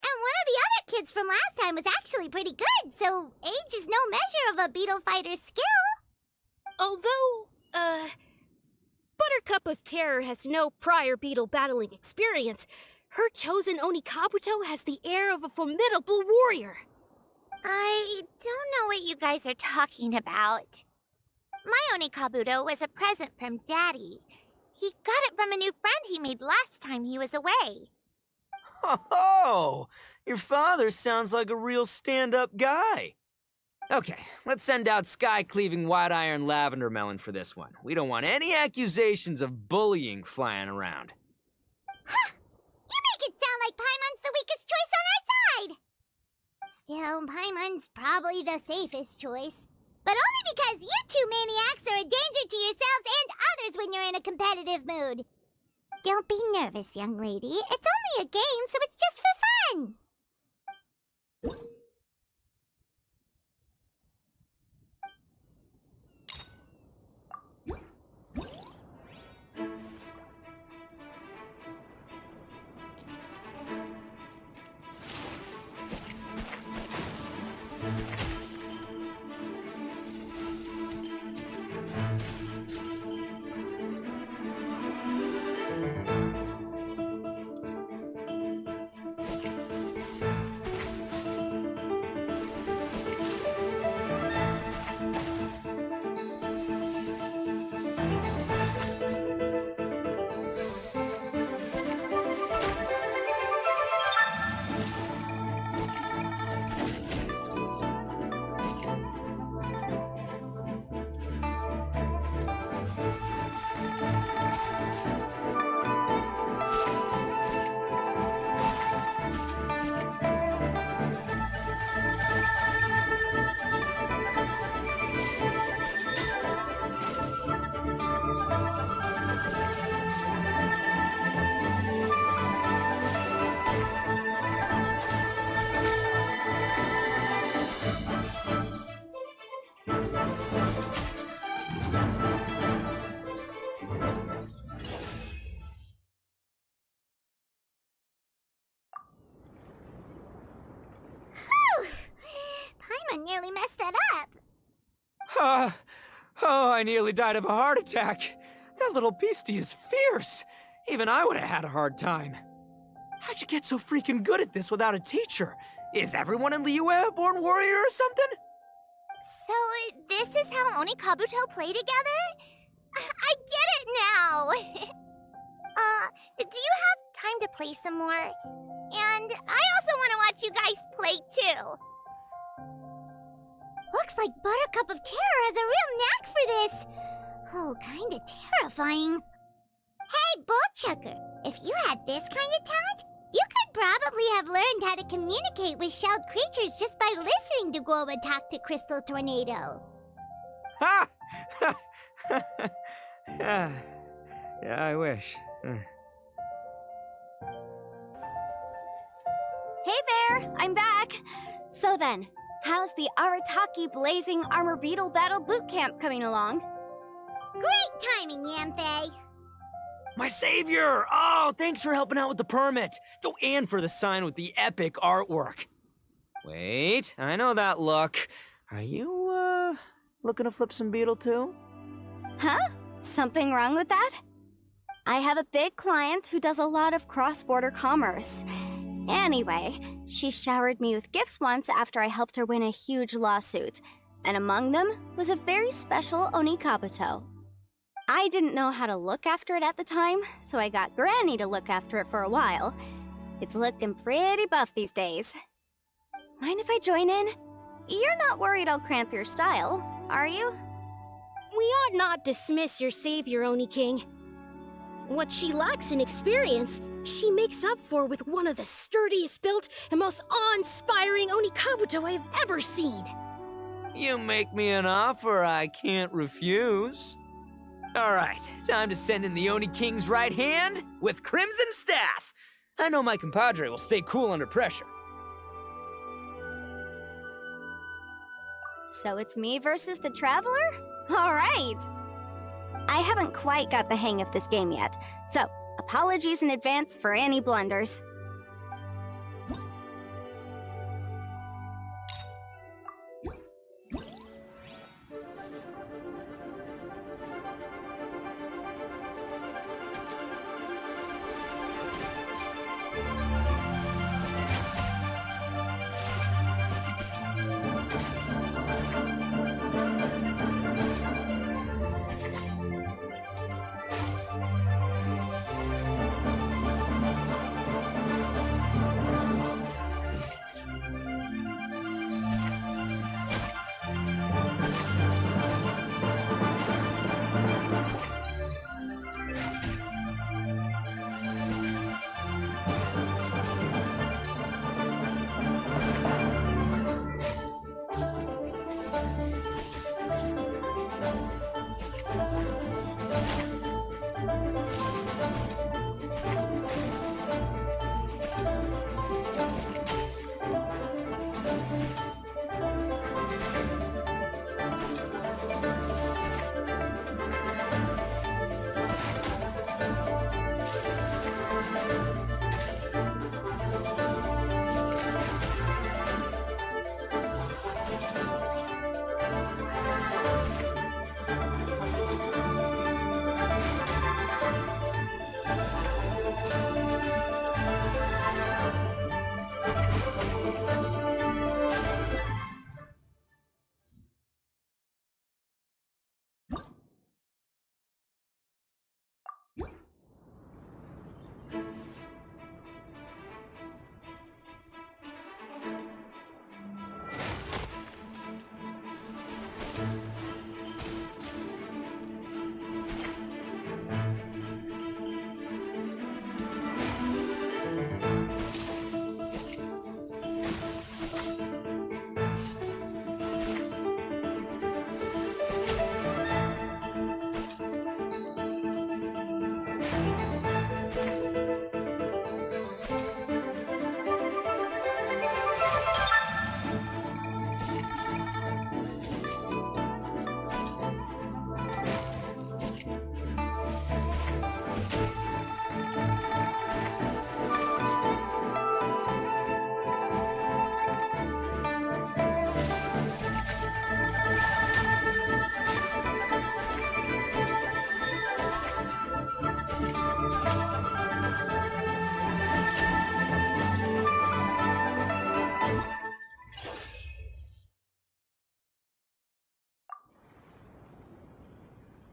Speaker 2: And one of the other kids from last time was actually pretty good, so age is no measure of a beetle fighter's skill.
Speaker 5: Although, Buttercup of Terror has no prior beetle battling experience, her chosen Oni Kabuto has the air of a formidable warrior.
Speaker 2: I don't know what you guys are talking about. My Oni Kabuto was a present from Daddy. He got it from a new friend he made last time he was away.
Speaker 4: Oh, your father sounds like a real stand-up guy. Okay, let's send out sky-cleaving white iron lavender melon for this one. We don't want any accusations of bullying flying around.
Speaker 2: Huh! You make it sound like Paimon's the weakest choice on our side! Still, Paimon's probably the safest choice. But only because you two maniacs are a danger to yourselves and others when you're in a competitive mood. Don't be nervous, young lady. It's only a game, so it's just for fun. camera nearly messed that up.
Speaker 4: Oh, I nearly died of a heart attack. That little beastie is fierce. Even I would have had a hard time. How'd you get so freaking good at this without a teacher? Is everyone in Liyue a born warrior or something?
Speaker 2: So, this is how Oni Kabuto play together? I get it now! Do you have time to play some more? And I also want to watch you guys play too. Looks like Buttercup of Terror has a real knack for this. Oh, kinda terrifying. Hey, Bullchucker, if you had this kind of talent, you could probably have learned how to communicate with shelled creatures just by listening to Guoba talk to Crystal Tornado.
Speaker 4: Ha! Yeah, I wish.
Speaker 1: Hey there, I'm back. So then, how's the Arataki Blazing Armor Beetle Battle Boot Camp coming along?
Speaker 2: Great timing, Yamfei.
Speaker 4: My savior! Oh, thanks for helping out with the permit. Oh, and for the sign with the epic artwork. Wait, I know that look. Are you, looking to flip some beetle too?
Speaker 1: Huh? Something wrong with that? I have a big client who does a lot of cross-border commerce. Anyway, she showered me with gifts once after I helped her win a huge lawsuit, and among them was a very special Oni Kabuto. I didn't know how to look after it at the time, so I got Granny to look after it for a while. It's looking pretty buff these days. Mind if I join in? You're not worried I'll cramp your style, are you?
Speaker 5: We ought not dismiss your savior, Oni King. What she lacks in experience, she makes up for with one of the sturdiest built and most awe-inspiring Oni Kabuto I have ever seen.
Speaker 4: You make me an offer I can't refuse. All right, time to send in the Oni King's right hand with Crimson Staff. I know my compadre will stay cool under pressure.
Speaker 1: So it's me versus the Traveler? All right. I haven't quite got the hang of this game yet, so apologies in advance for any blunders.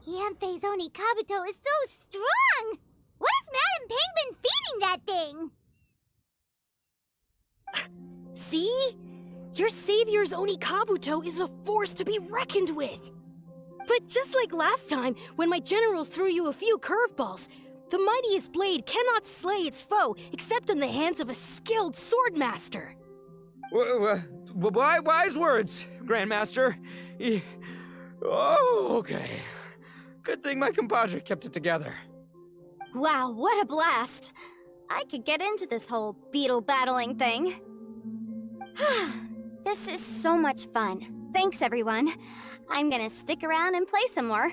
Speaker 2: Yanfei's Oni Kabuto is so strong! What is Madam Penguin feeding that thing?
Speaker 5: See? Your savior's Oni Kabuto is a force to be reckoned with. But just like last time, when my generals threw you a few curveballs, the mightiest blade cannot slay its foe except in the hands of a skilled swordmaster.
Speaker 4: Wise words, Grandmaster. Oh, okay. Good thing my compadre kept it together.
Speaker 1: Wow, what a blast! I could get into this whole beetle battling thing. This is so much fun. Thanks, everyone. I'm gonna stick around and play some more.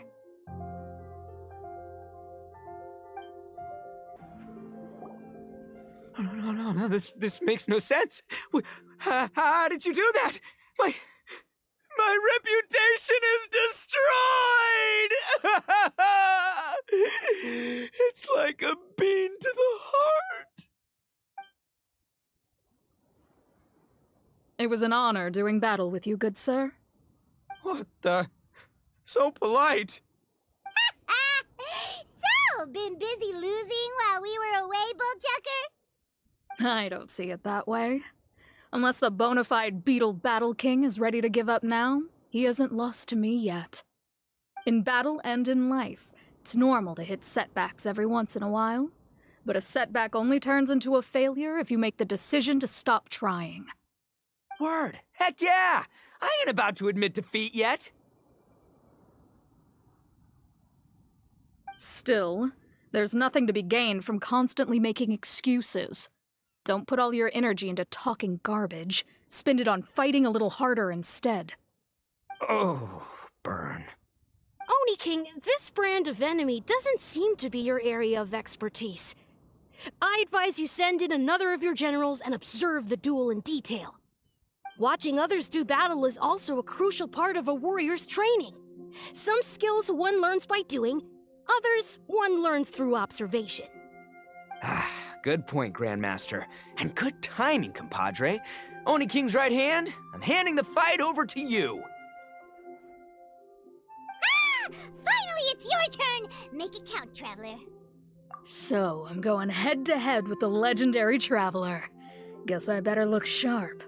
Speaker 4: No, this makes no sense. How did you do that? My reputation is destroyed! It's like a bean to the heart.
Speaker 7: It was an honor doing battle with you, good sir.
Speaker 4: What the? So polite.
Speaker 2: So, been busy losing while we were away, Bullchucker?
Speaker 7: I don't see it that way. Unless the bona fide beetle battle king is ready to give up now, he hasn't lost to me yet. In battle and in life, it's normal to hit setbacks every once in a while, but a setback only turns into a failure if you make the decision to stop trying.
Speaker 4: Word. Heck yeah! I ain't about to admit defeat yet.
Speaker 7: Still, there's nothing to be gained from constantly making excuses. Don't put all your energy into talking garbage. Spend it on fighting a little harder instead.
Speaker 4: Oh, burn.
Speaker 5: Oni King, this brand of enemy doesn't seem to be your area of expertise. I advise you send in another of your generals and observe the duel in detail. Watching others do battle is also a crucial part of a warrior's training. Some skills one learns by doing, others one learns through observation.
Speaker 4: Good point, Grandmaster. And good timing, compadre. Oni King's right hand, I'm handing the fight over to you.
Speaker 2: Finally, it's your turn! Make it count, Traveler.
Speaker 7: So, I'm going head-to-head with the legendary Traveler. Guess I better look sharp.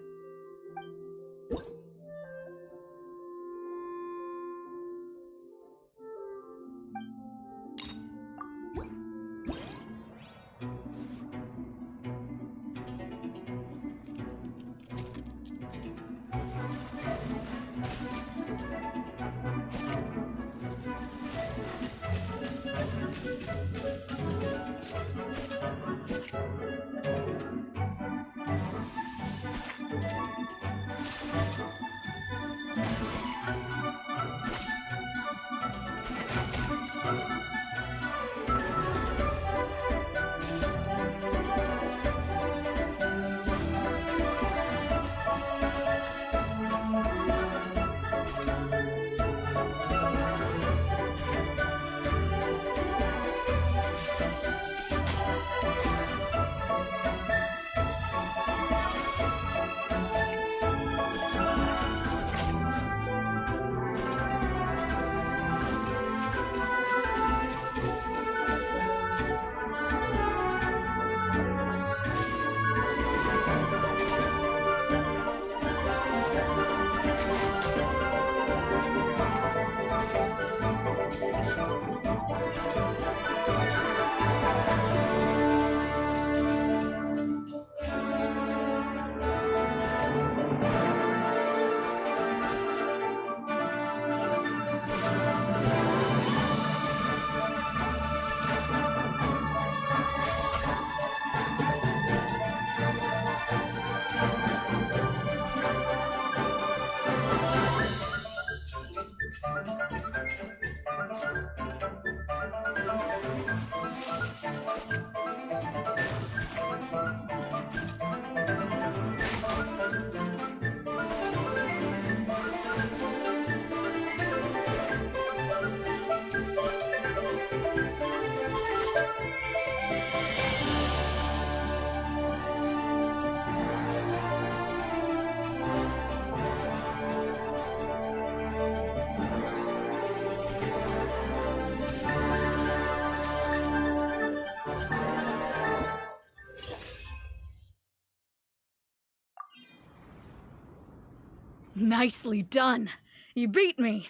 Speaker 7: Nicely done. You beat me.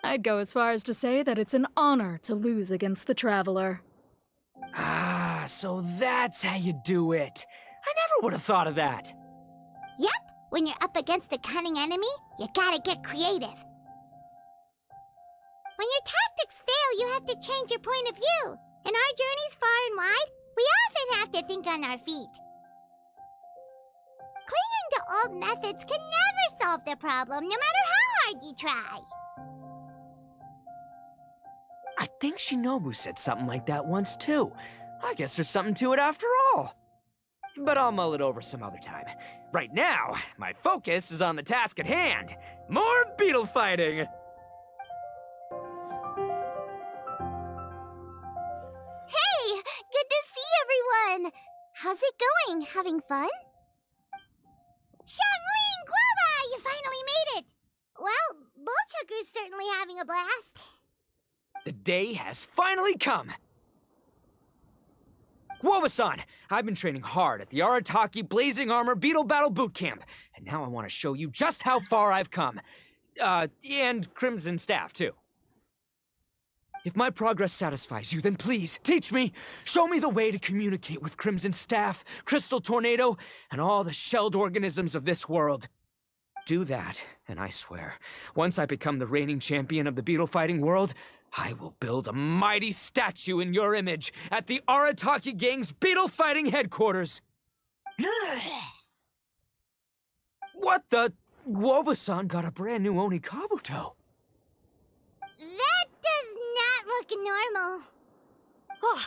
Speaker 7: I'd go as far as to say that it's an honor to lose against the Traveler.
Speaker 4: Ah, so that's how you do it. I never would have thought of that.
Speaker 2: Yep, when you're up against a cunning enemy, you gotta get creative. When your tactics fail, you have to change your point of view. In our journeys far and wide, we often have to think on our feet. Clinging to old methods can never solve the problem, no matter how hard you try.
Speaker 4: I think Shinobu said something like that once too. I guess there's something to it after all. But I'll mull it over some other time. Right now, my focus is on the task at hand. More beetle fighting!
Speaker 2: Hey, good to see everyone! How's it going? Having fun? Xiangling Guava! You finally made it! Well, Bullchucker's certainly having a blast.
Speaker 4: The day has finally come! Guoba-san, I've been training hard at the Arataki Blazing Armor Beetle Battle Boot Camp, and now I want to show you just how far I've come. And Crimson Staff, too. If my progress satisfies you, then please, teach me! Show me the way to communicate with Crimson Staff, Crystal Tornado, and all the shelled organisms of this world. Do that, and I swear, once I become the reigning champion of the beetle fighting world, I will build a mighty statue in your image at the Arataki Gang's beetle fighting headquarters. What the? Guoba-san got a brand new Oni Kabuto.
Speaker 2: That does not look normal.
Speaker 5: Oh,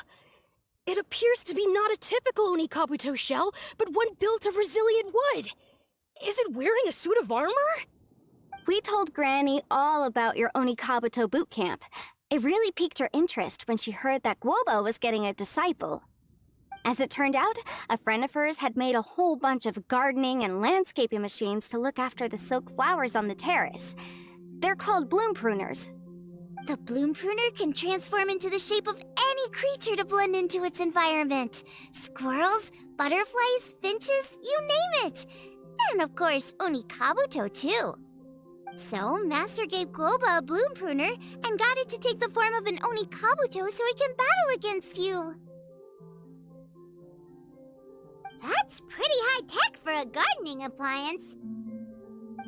Speaker 5: it appears to be not a typical Oni Kabuto shell, but one built of resilient wood. Is it wearing a suit of armor?
Speaker 1: We told Granny all about your Oni Kabuto boot camp. It really piqued her interest when she heard that Guoba was getting a disciple. As it turned out, a friend of hers had made a whole bunch of gardening and landscaping machines to look after the silk flowers on the terrace. They're called bloom pruners.
Speaker 2: The bloom pruner can transform into the shape of any creature to blend into its environment. Squirrels, butterflies, finches, you name it. And of course, Oni Kabuto too. So, Master gave Guoba a bloom pruner and got it to take the form of an Oni Kabuto so it can battle against you. That's pretty high-tech for a gardening appliance.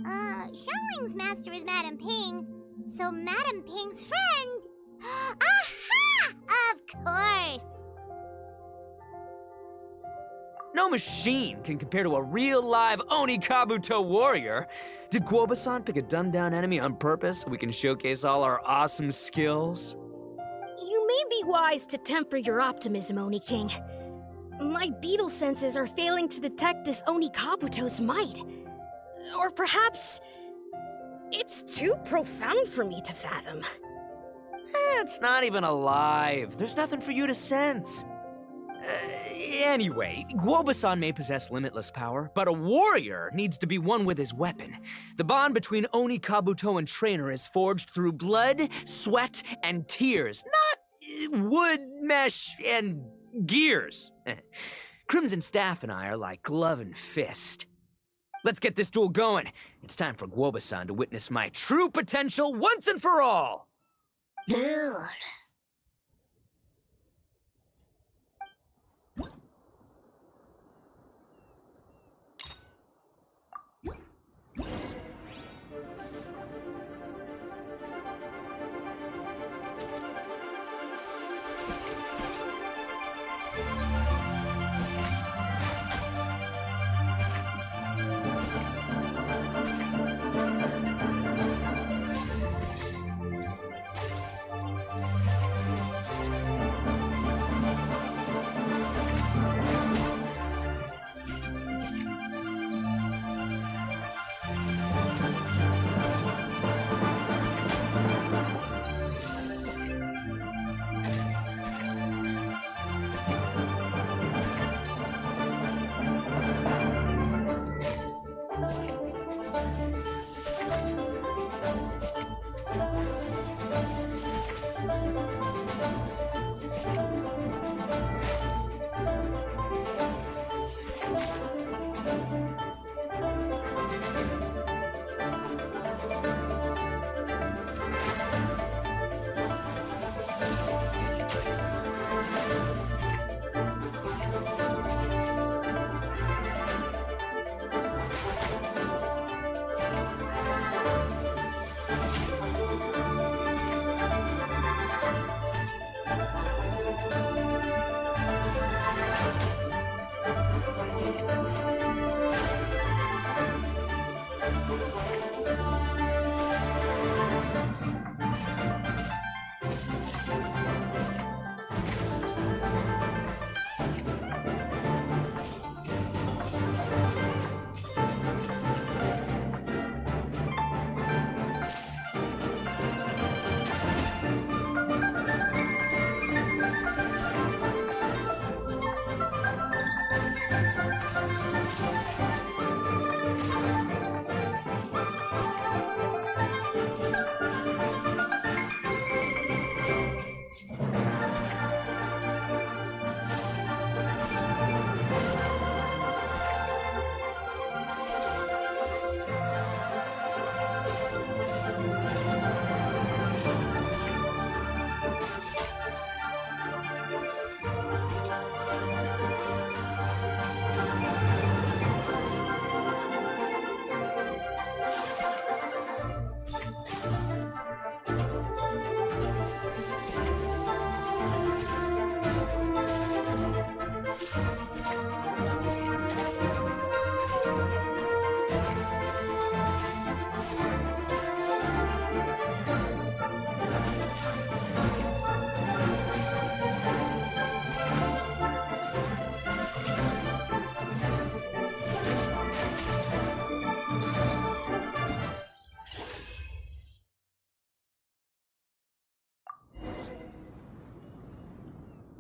Speaker 2: Xiangling's master is Madame Ping, so Madame Ping's friend... Aha! Of course!
Speaker 4: No machine can compare to a real live Oni Kabuto warrior. Did Guoba-san pick a dumbed-down enemy on purpose so we can showcase all our awesome skills?
Speaker 5: You may be wise to temper your optimism, Oni King. My beetle senses are failing to detect this Oni Kabuto's might. Or perhaps... it's too profound for me to fathom.
Speaker 4: It's not even alive. There's nothing for you to sense. Anyway, Guoba-san may possess limitless power, but a warrior needs to be one with his weapon. The bond between Oni Kabuto and trainer is forged through blood, sweat, and tears, not wood, mesh, and gears. Crimson Staff and I are like glove and fist. Let's get this duel going. It's time for Guoba-san to witness my true potential once and for all.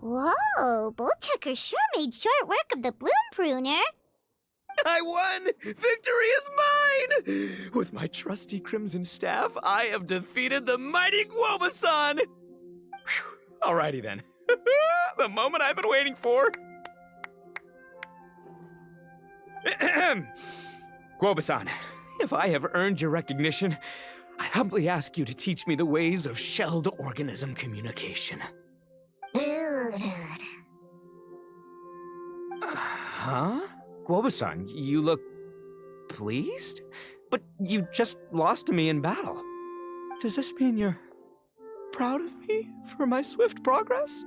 Speaker 2: Whoa, Bullchucker sure made short work of the Bloom Pruner.
Speaker 4: I won! Victory is mine! With my trusty crimson staff, I have defeated the mighty Guobasan! Whew. Alrighty then. The moment I've been waiting for. Guobasan, if I have earned your recognition, I humbly ask you to teach me the ways of shelled organism communication. Huh? Guobasan, you look pleased? But you just lost to me in battle. Does this mean you're proud of me for my swift progress?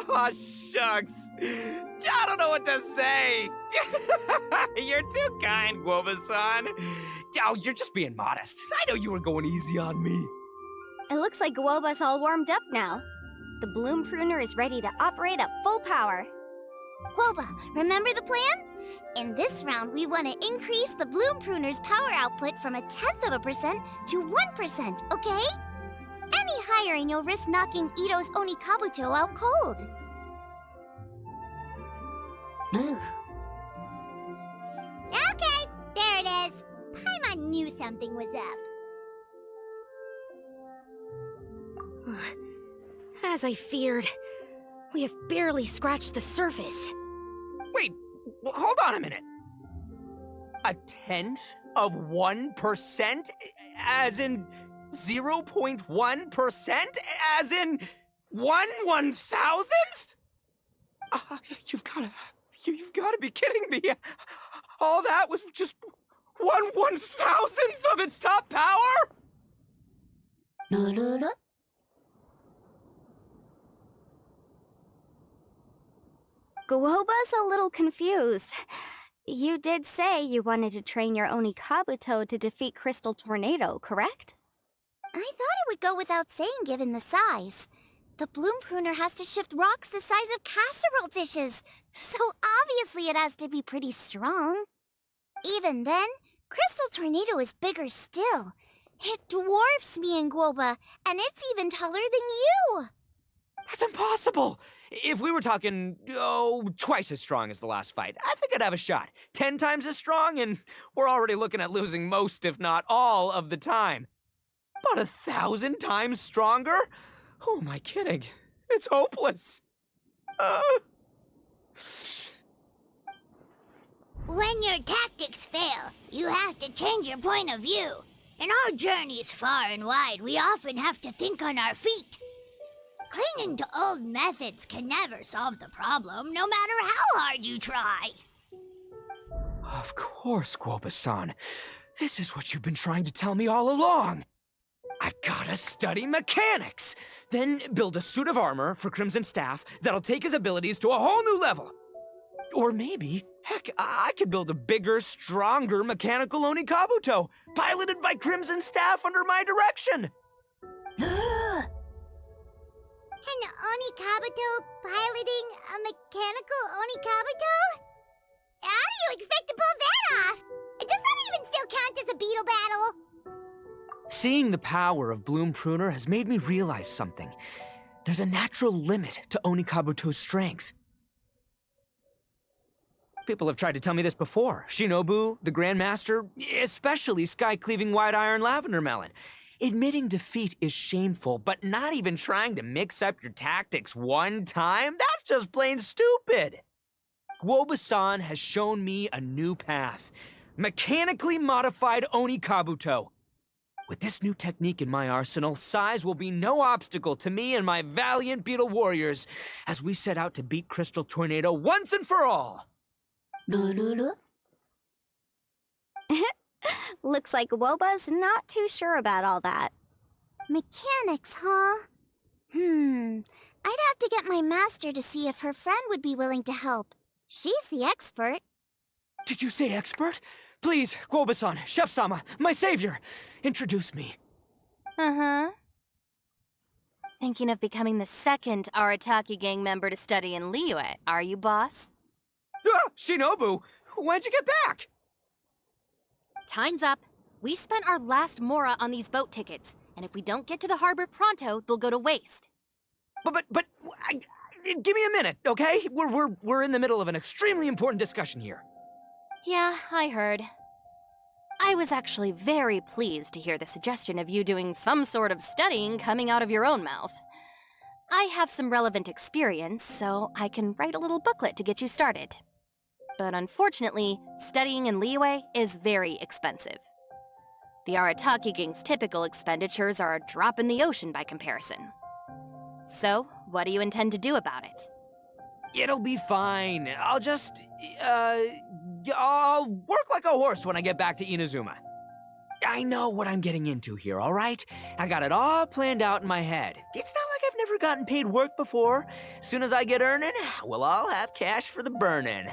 Speaker 4: Oh, shucks. I don't know what to say. You're too kind, Guobasan. Oh, you're just being modest. I know you were going easy on me.
Speaker 1: It looks like Guoba's all warmed up now. The Bloom Pruner is ready to operate at full power.
Speaker 2: Guoba, remember the plan? In this round, we want to increase the Bloom Pruner's power output from 0.1% to 1%, okay? Any higher and you'll risk knocking Ito's Onikabuto out cold. Okay, there it is. Paimon knew something was up.
Speaker 5: As I feared, we have barely scratched the surface.
Speaker 4: Wait, hold on a minute. 0.1%? As in 0.1%? As in 1/1000th? You've gotta be kidding me. All that was just 1/1000th of its top power?
Speaker 1: Guoba's a little confused. You did say you wanted to train your Onikabuto to defeat Crystal Tornado, correct?
Speaker 2: I thought it would go without saying given the size. The Bloom Pruner has to shift rocks the size of casserole dishes, so obviously it has to be pretty strong. Even then, Crystal Tornado is bigger still. It dwarfs me and Guoba, and it's even taller than you.
Speaker 4: That's impossible! If we were talking, twice as strong as the last fight, I think I'd have a shot. 10 times as strong, and we're already looking at losing most, if not all, of the time. But 1,000 times stronger? Who am I kidding? It's hopeless.
Speaker 2: When your tactics fail, you have to change your point of view. In our journeys far and wide, we often have to think on our feet. Clinging to old methods can never solve the problem, no matter how hard you try.
Speaker 4: Of course, Guoba-san. This is what you've been trying to tell me all along. I gotta study mechanics, then build a suit of armor for Crimson Staff that'll take his abilities to a whole new level. Or maybe, heck, I could build a bigger, stronger mechanical Onikabuto, piloted by Crimson Staff under my direction.
Speaker 2: An Onikabuto piloting a mechanical Onikabuto? How do you expect to pull that off? Does that even still count as a beetle battle?
Speaker 4: Seeing the power of Bloom Pruner has made me realize something. There's a natural limit to Onikabuto's strength. People have tried to tell me this before. Shinobu, the Grandmaster, especially Sky-Cleaving White Iron Lavender Melon. Admitting defeat is shameful, but not even trying to mix up your tactics one time? That's just plain stupid! Guoba-san has shown me a new path. Mechanically modified Onikabuto. With this new technique in my arsenal, size will be no obstacle to me and my valiant beetle warriors as we set out to beat Crystal Tornado once and for all!
Speaker 1: Looks like Woba's not too sure about all that.
Speaker 2: Mechanics, huh? I'd have to get my master to see if her friend would be willing to help. She's the expert.
Speaker 4: Did you say expert? Please, Guoba-san, Chef-sama, my savior, introduce me.
Speaker 3: Uh-huh. Thinking of becoming the second Arataki gang member to study in Liyue, are you, boss?
Speaker 4: Shinobu, when'd you get back?
Speaker 3: Time's up. We spent our last mora on these boat tickets, and if we don't get to the harbor pronto, they'll go to waste.
Speaker 4: Give me a minute, okay? We're in the middle of an extremely important discussion here.
Speaker 3: Yeah, I heard. I was actually very pleased to hear the suggestion of you doing some sort of studying coming out of your own mouth. I have some relevant experience, so I can write a little booklet to get you started. But unfortunately, studying in Liyue is very expensive. The Arataki gang's typical expenditures are a drop in the ocean by comparison. So, what do you intend to do about it?
Speaker 4: It'll be fine. I'll just, I'll work like a horse when I get back to Inazuma. I know what I'm getting into here, all right? I got it all planned out in my head. It's not like I've never gotten paid work before. As soon as I get earning, we'll all have cash for the burning.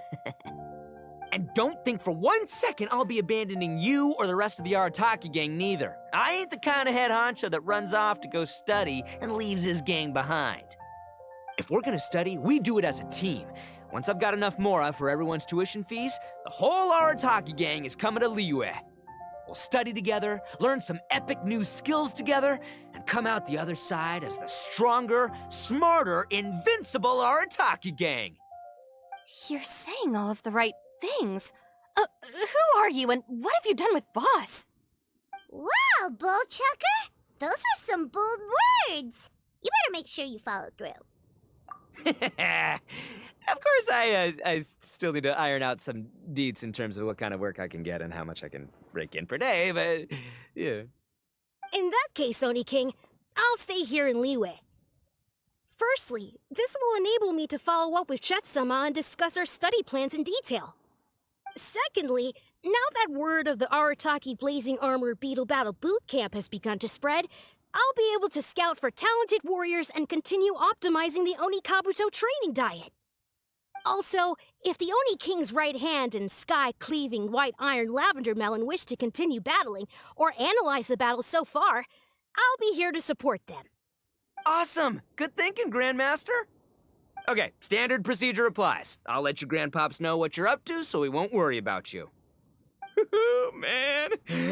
Speaker 4: And don't think for 1 second I'll be abandoning you or the rest of the Arataki gang neither. I ain't the kind of head honcho that runs off to go study and leaves his gang behind. If we're gonna study, we do it as a team. Once I've got enough mora for everyone's tuition fees, the whole Arataki gang is coming to Liyue. We'll study together, learn some epic new skills together, and come out the other side as the stronger, smarter, invincible Arataki gang.
Speaker 3: You're saying all of the right things. Who are you and what have you done with Boss?
Speaker 2: Wow, Bullchucker! Those were some bold words! You better make sure you follow through.
Speaker 4: Of course, I still need to iron out some deets in terms of what kind of work I can get and how much I can rake in per day, but yeah.
Speaker 5: In that case, Oni King, I'll stay here in Liyue. Firstly, this will enable me to follow up with Chef-sama and discuss our study plans in detail. Secondly, now that word of the Arataki Blazing Armor Beetle Battle Boot Camp has begun to spread, I'll be able to scout for talented warriors and continue optimizing the Onikabuto training diet. Also, if the Oni King's right hand and sky-cleaving white iron lavender melon wish to continue battling or analyze the battle so far, I'll be here to support them.
Speaker 4: Awesome! Good thinking, Grandmaster! Okay, standard procedure applies. I'll let your grandpops know what you're up to so we won't worry about you. Man,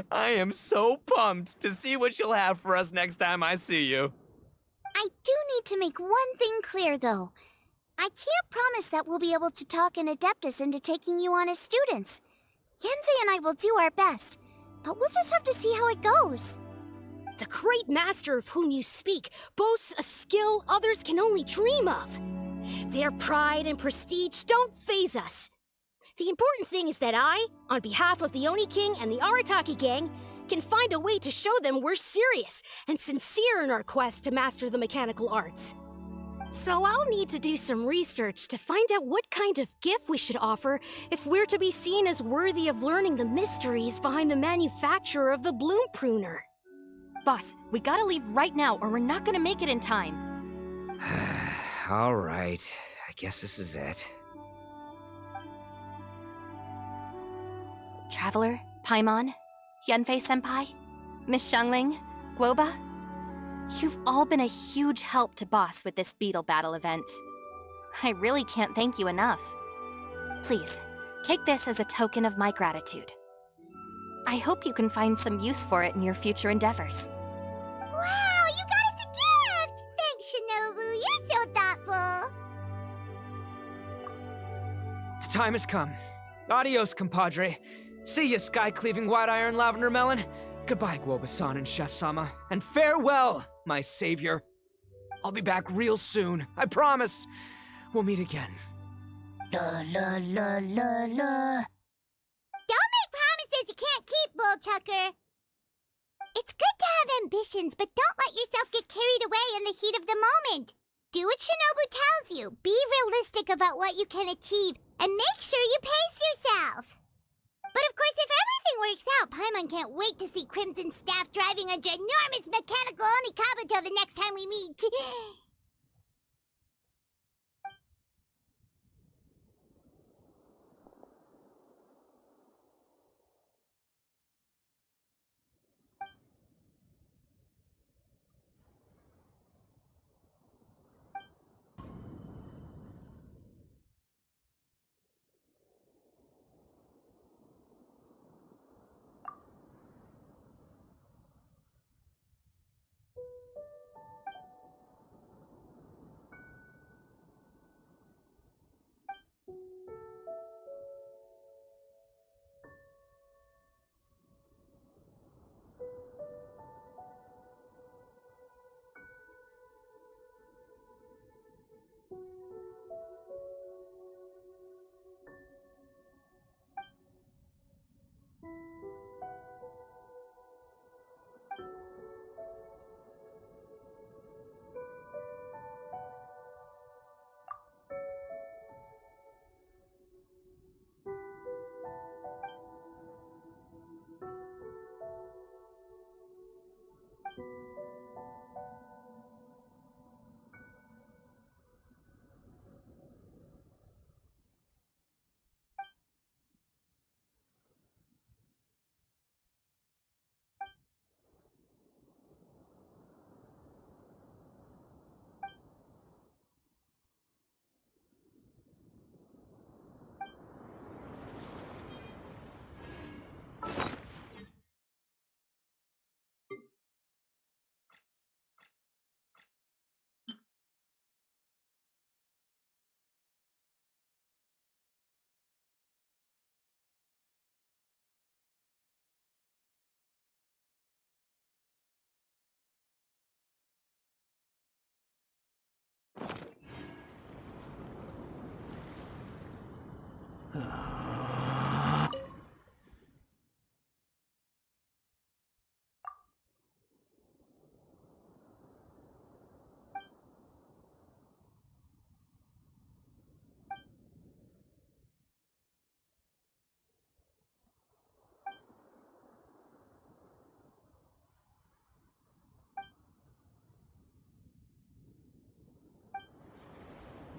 Speaker 4: I am so pumped to see what you'll have for us next time I see you.
Speaker 2: I do need to make one thing clear, though. I can't promise that we'll be able to talk an Adeptus into taking you on as students. Yenvei and I will do our best, but we'll just have to see how it goes.
Speaker 5: The great master of whom you speak boasts a skill others can only dream of. Their pride and prestige don't faze us. The important thing is that I, on behalf of the Oni King and the Arataki gang, can find a way to show them we're serious and sincere in our quest to master the mechanical arts. So I'll need to do some research to find out what kind of gift we should offer if we're to be seen as worthy of learning the mysteries behind the manufacture of the Bloom Pruner.
Speaker 3: Boss, we gotta leave right now or we're not gonna make it in time.
Speaker 4: All right, I guess this is it.
Speaker 3: Traveler, Paimon, Yunfei-senpai, Miss Xiangling, Guoba. You've all been a huge help to Boss with this beetle battle event. I really can't thank you enough. Please, take this as a token of my gratitude. I hope you can find some use for it in your future endeavors.
Speaker 2: Wow, you got us a gift! Thanks, Shinobu. You're so thoughtful.
Speaker 4: The time has come. Adios, compadre. See ya, sky-cleaving white-iron lavender melon. Goodbye, Guoba-san and Chef-sama. And farewell, my savior. I'll be back real soon, I promise. We'll meet again.
Speaker 2: La la la la la. Don't make promises you can't keep, Bullchucker. It's good to have ambitions, but don't let yourself get carried away in the heat of the moment. Do what Shinobu tells you. Be realistic about what you can achieve, and make sure you pace yourself. But of course, if everything works out, Paimon can't wait to see Crimson Staff driving a ginormous mechanical Onikabuto the next time we meet.